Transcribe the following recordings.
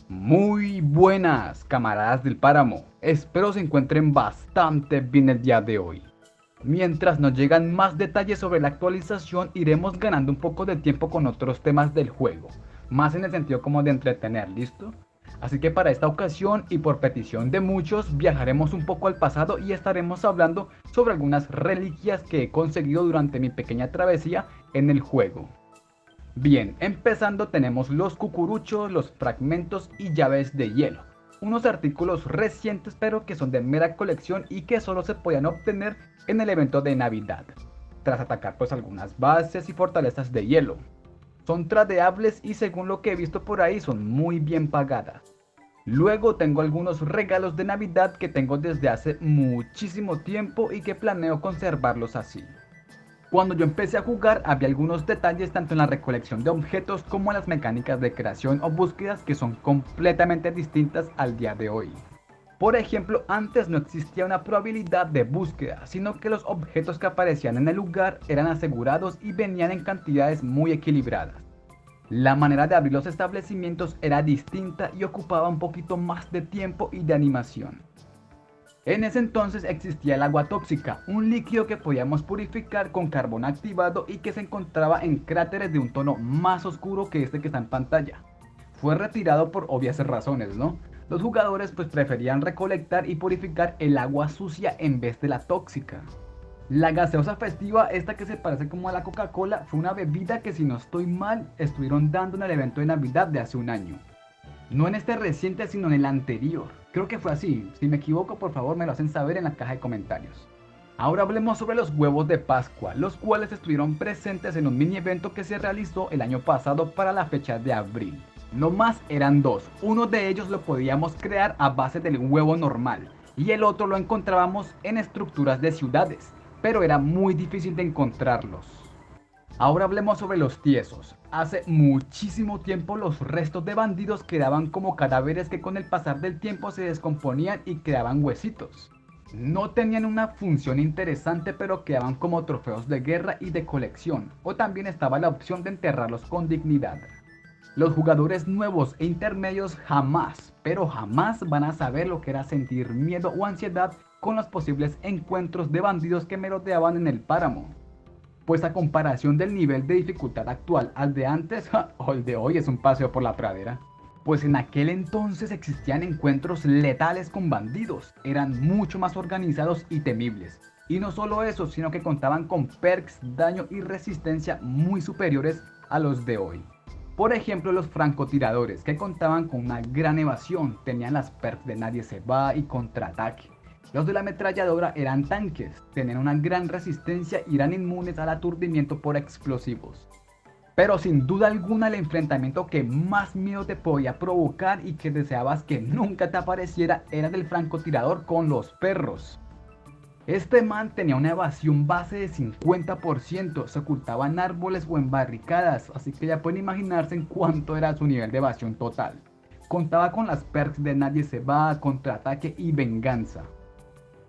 Muy buenas, camaradas del páramo, espero se encuentren bastante bien el día de hoy. Mientras nos llegan más detalles sobre la actualización, iremos ganando un poco de tiempo con otros temas del juego, más en el sentido como de entretener, ¿listo? Así que para esta ocasión y por petición de muchos, viajaremos un poco al pasado y estaremos hablando sobre algunas reliquias que he conseguido durante mi pequeña travesía en el juego. Bien, empezando tenemos los cucuruchos, los fragmentos y llaves de hielo. Unos artículos recientes pero que son de mera colección y que solo se podían obtener en el evento de Navidad, tras atacar pues algunas bases y fortalezas de hielo. Son tradeables y según lo que he visto por ahí son muy bien pagadas. Luego tengo algunos regalos de Navidad que tengo desde hace muchísimo tiempo y que planeo conservarlos así. Cuando yo empecé a jugar había algunos detalles tanto en la recolección de objetos como en las mecánicas de creación o búsquedas que son completamente distintas al día de hoy. Por ejemplo, antes no existía una probabilidad de búsqueda, sino que los objetos que aparecían en el lugar eran asegurados y venían en cantidades muy equilibradas. La manera de abrir los establecimientos era distinta y ocupaba un poquito más de tiempo y de animación. En ese entonces existía el agua tóxica, un líquido que podíamos purificar con carbón activado y que se encontraba en cráteres de un tono más oscuro que este que está en pantalla. Fue retirado por obvias razones, ¿no? Los jugadores pues preferían recolectar y purificar el agua sucia en vez de la tóxica. La gaseosa festiva, esta que se parece como a la Coca-Cola, fue una bebida que si no estoy mal, estuvieron dando en el evento de Navidad de hace un año. No en este reciente, sino en el anterior. Creo que fue así. Si me equivoco, por favor me lo hacen saber en la caja de comentarios. Ahora hablemos sobre los huevos de Pascua, los cuales estuvieron presentes en un mini evento que se realizó el año pasado para la fecha de abril. No más eran dos. Uno de ellos lo podíamos crear a base del huevo normal y el otro lo encontrábamos en estructuras de ciudades, pero era muy difícil de encontrarlos. Ahora hablemos sobre los tiesos. Hace muchísimo tiempo los restos de bandidos quedaban como cadáveres que con el pasar del tiempo se descomponían y quedaban huesitos. No tenían una función interesante pero quedaban como trofeos de guerra y de colección, o también estaba la opción de enterrarlos con dignidad. Los jugadores nuevos e intermedios jamás, pero jamás van a saber lo que era sentir miedo o ansiedad con los posibles encuentros de bandidos que merodeaban en el páramo. Pues a comparación del nivel de dificultad actual al de antes, o el de hoy es un paseo por la pradera. Pues en aquel entonces existían encuentros letales con bandidos, eran mucho más organizados y temibles. Y no solo eso, sino que contaban con perks, daño y resistencia muy superiores a los de hoy. Por ejemplo, los francotiradores, que contaban con una gran evasión, tenían las perks de nadie se va y contraataque. Los de la ametralladora eran tanques, tenían una gran resistencia y eran inmunes al aturdimiento por explosivos. Pero sin duda alguna el enfrentamiento que más miedo te podía provocar y que deseabas que nunca te apareciera era del francotirador con los perros. Este man tenía una evasión base de 50%, se ocultaba en árboles o en barricadas, así que ya pueden imaginarse en cuánto era su nivel de evasión total. Contaba con las perks de nadie se va, contraataque y venganza.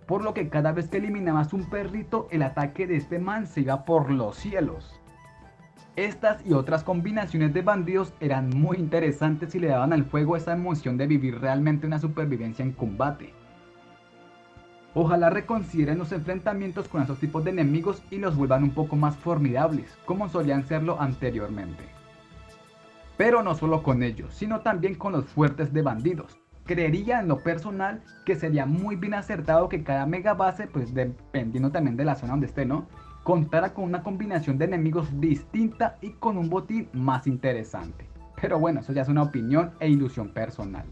Por lo que cada vez que eliminabas un perrito, el ataque de este man se iba por los cielos. Estas y otras combinaciones de bandidos eran muy interesantes y le daban al juego esa emoción de vivir realmente una supervivencia en combate. Ojalá reconsideren los enfrentamientos con esos tipos de enemigos y los vuelvan un poco más formidables, como solían serlo anteriormente. Pero no solo con ellos, sino también con los fuertes de bandidos. Creería en lo personal que sería muy bien acertado que cada megabase, pues dependiendo también de la zona donde esté, ¿no?, contara con una combinación de enemigos distinta y con un botín más interesante. Pero bueno, eso ya es una opinión e ilusión personal.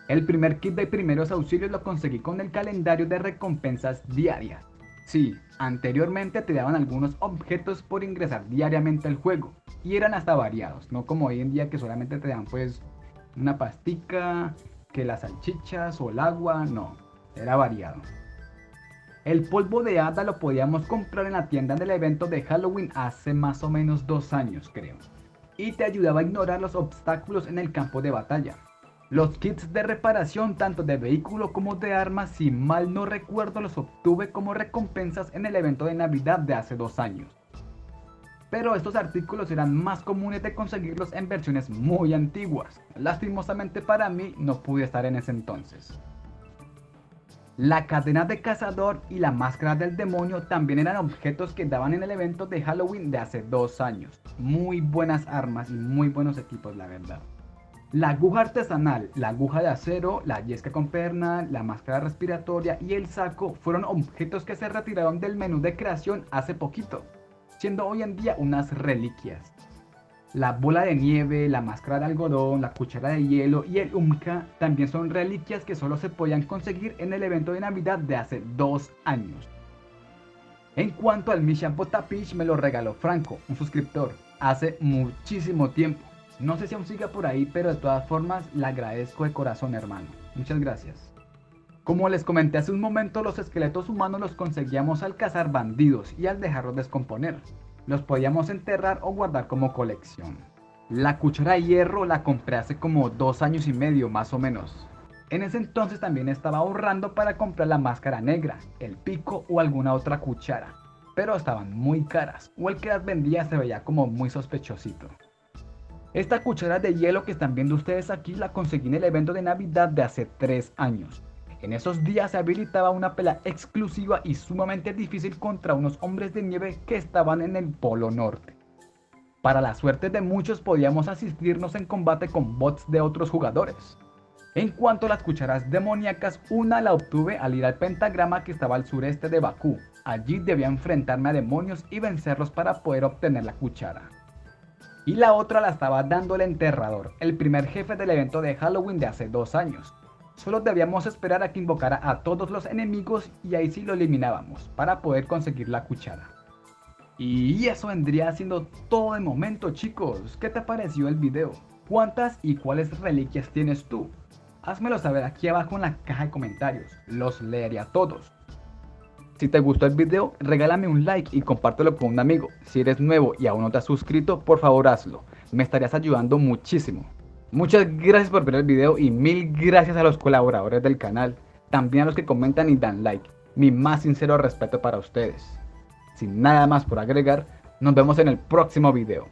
El primer kit de primeros auxilios lo conseguí con el calendario de recompensas diarias. Sí, anteriormente te daban algunos objetos por ingresar diariamente al juego y eran hasta variados, no como hoy en día que solamente te dan pues una pastica, que las salchichas o el agua, no, era variado. El polvo de hada lo podíamos comprar en la tienda del evento de Halloween hace más o menos 2 años, creo, y te ayudaba a ignorar los obstáculos en el campo de batalla. Los kits de reparación tanto de vehículo como de armas, si mal no recuerdo, los obtuve como recompensas en el evento de Navidad de hace 2 años. Pero estos artículos eran más comunes de conseguirlos en versiones muy antiguas. Lastimosamente para mí no pude estar en ese entonces. La cadena de cazador y la máscara del demonio también eran objetos que daban en el evento de Halloween de hace 2 años. Muy buenas armas y muy buenos equipos, la verdad. La aguja artesanal, la aguja de acero, la yesca con perna, la máscara respiratoria y el saco fueron objetos que se retiraron del menú de creación hace poquito, siendo hoy en día unas reliquias. La bola de nieve, la máscara de algodón, la cuchara de hielo y el Umka también son reliquias que solo se podían conseguir en el evento de Navidad de hace 2 años. En cuanto al Mission Potapich, me lo regaló Franco, un suscriptor, hace muchísimo tiempo. No sé si aún siga por ahí, pero de todas formas le agradezco de corazón, hermano. Muchas gracias. Como les comenté hace un momento, los esqueletos humanos los conseguíamos al cazar bandidos y al dejarlos descomponer. Los podíamos enterrar o guardar como colección. La cuchara de hierro la compré hace como 2 años y medio más o menos. En ese entonces también estaba ahorrando para comprar la máscara negra, el pico o alguna otra cuchara, pero estaban muy caras o el que las vendía se veía como muy sospechosito. Esta cuchara de hielo que están viendo ustedes aquí la conseguí en el evento de Navidad de hace 3 años. En esos días se habilitaba una pelea exclusiva y sumamente difícil contra unos hombres de nieve que estaban en el Polo Norte. Para la suerte de muchos podíamos asistirnos en combate con bots de otros jugadores. En cuanto a las cucharas demoníacas, una la obtuve al ir al pentagrama que estaba al sureste de Bakú. Allí debía enfrentarme a demonios y vencerlos para poder obtener la cuchara. Y la otra la estaba dando el enterrador, el primer jefe del evento de Halloween de hace 2 años. Solo debíamos esperar a que invocara a todos los enemigos y ahí sí lo eliminábamos para poder conseguir la cuchara. Y eso vendría siendo todo de momento, chicos. ¿Qué te pareció el video? ¿Cuántas y cuáles reliquias tienes tú? Házmelo saber aquí abajo en la caja de comentarios, los leeré a todos. Si te gustó el video, regálame un like y compártelo con un amigo. Si eres nuevo y aún no te has suscrito, por favor hazlo. Me estarías ayudando muchísimo. Muchas gracias por ver el video y mil gracias a los colaboradores del canal. También a los que comentan y dan like. Mi más sincero respeto para ustedes. Sin nada más por agregar, nos vemos en el próximo video.